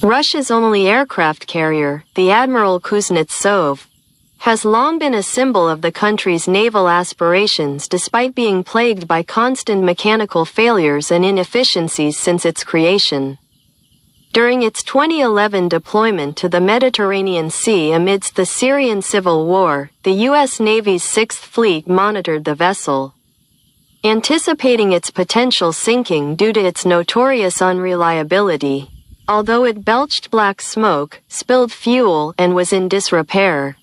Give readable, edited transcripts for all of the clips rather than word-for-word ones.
Russia's only aircraft carrier, the Admiral Kuznetsov, has long been a symbol of the country's naval aspirations despite being plagued by constant mechanical failures and inefficiencies since its creation. During its 2011 deployment to the Mediterranean Sea amidst the Syrian civil war, the U.S. Navy's Sixth Fleet monitored the vessel. Anticipating its potential sinking due to its notorious unreliability, although it belched black smoke, spilled fuel, and was in disrepair,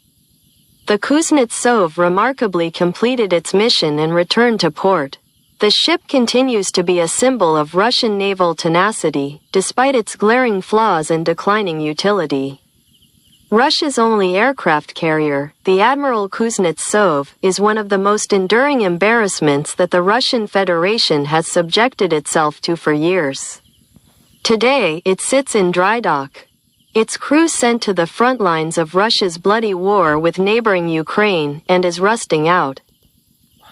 the Kuznetsov remarkably completed its mission and returned to port. The ship continues to be a symbol of Russian naval tenacity, despite its glaring flaws and declining utility. Russia's only aircraft carrier, the Admiral Kuznetsov, is one of the most enduring embarrassments that the Russian Federation has subjected itself to for years. Today, it sits in dry dock, its crew sent to the front lines of Russia's bloody war with neighboring Ukraine, and is rusting out.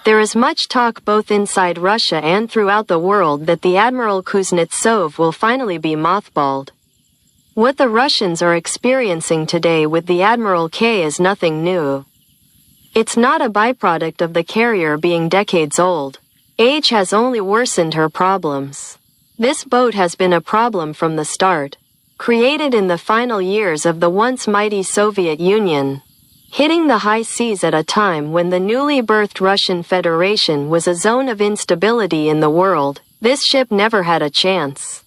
There is much talk both inside Russia and throughout the world that the Admiral Kuznetsov will finally be mothballed. What the Russians are experiencing today with the Admiral K is nothing new. It's not a byproduct of the carrier being decades old. Age has only worsened her problems. This boat has been a problem from the start. Created in the final years of the once mighty Soviet Union, hitting the high seas at a time when the newly birthed Russian Federation was a zone of instability in the world, this ship never had a chance.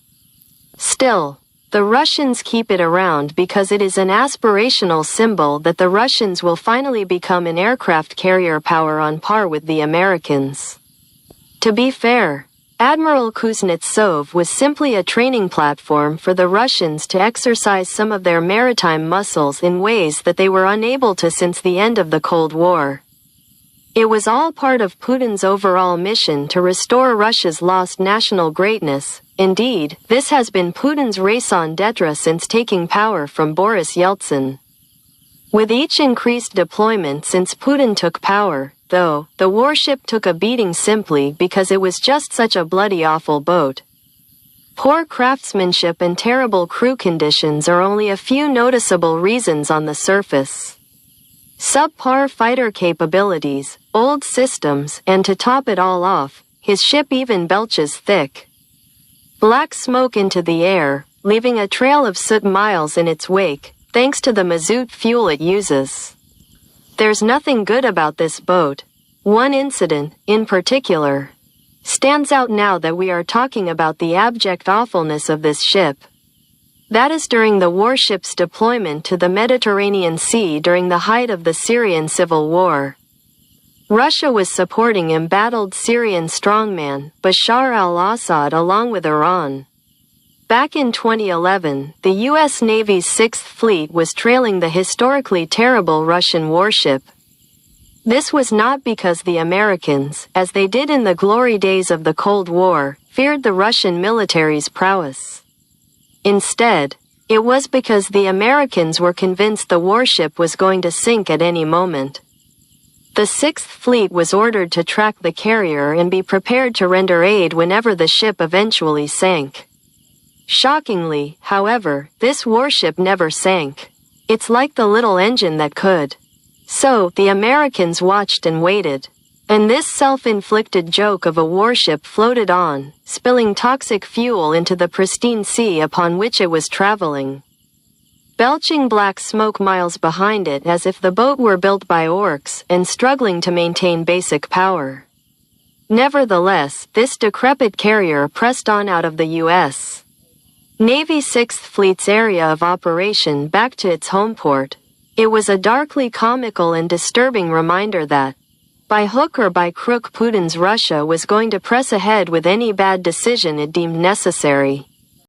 Still, the Russians keep it around because it is an aspirational symbol that the Russians will finally become an aircraft carrier power on par with the Americans. To be fair, Admiral Kuznetsov was simply a training platform for the Russians to exercise some of their maritime muscles in ways that they were unable to since the end of the Cold War. It was all part of Putin's overall mission to restore Russia's lost national greatness. Indeed, this has been Putin's raison d'etre since taking power from Boris Yeltsin. With each increased deployment since Putin took power, though, the warship took a beating simply because it was just such a bloody awful boat. Poor craftsmanship and terrible crew conditions are only a few noticeable reasons on the surface. Subpar fighter capabilities, old systems, and to top it all off, his ship even belches thick black smoke into the air, leaving a trail of soot miles in its wake, thanks to the mazout fuel it uses. There's nothing good about this boat. One incident, in particular, stands out now that we are talking about the abject awfulness of this ship. That is during the warship's deployment to the Mediterranean Sea during the height of the Syrian civil war. Russia was supporting embattled Syrian strongman Bashar al-Assad along with Iran. Back in 2011, the U.S. Navy's Sixth Fleet was trailing the historically terrible Russian warship. This was not because the Americans, as they did in the glory days of the Cold War, feared the Russian military's prowess. Instead, it was because the Americans were convinced the warship was going to sink at any moment. The Sixth Fleet was ordered to track the carrier and be prepared to render aid whenever the ship eventually sank. Shockingly, however, this warship never sank. It's like the little engine that could. So, the Americans watched and waited. And this self-inflicted joke of a warship floated on, spilling toxic fuel into the pristine sea upon which it was traveling, belching black smoke miles behind it as if the boat were built by orcs and struggling to maintain basic power. Nevertheless, this decrepit carrier pressed on out of the U.S. Navy Sixth Fleet's area of operation back to its home port. It was a darkly comical and disturbing reminder that, by hook or by crook, Putin's Russia was going to press ahead with any bad decision it deemed necessary.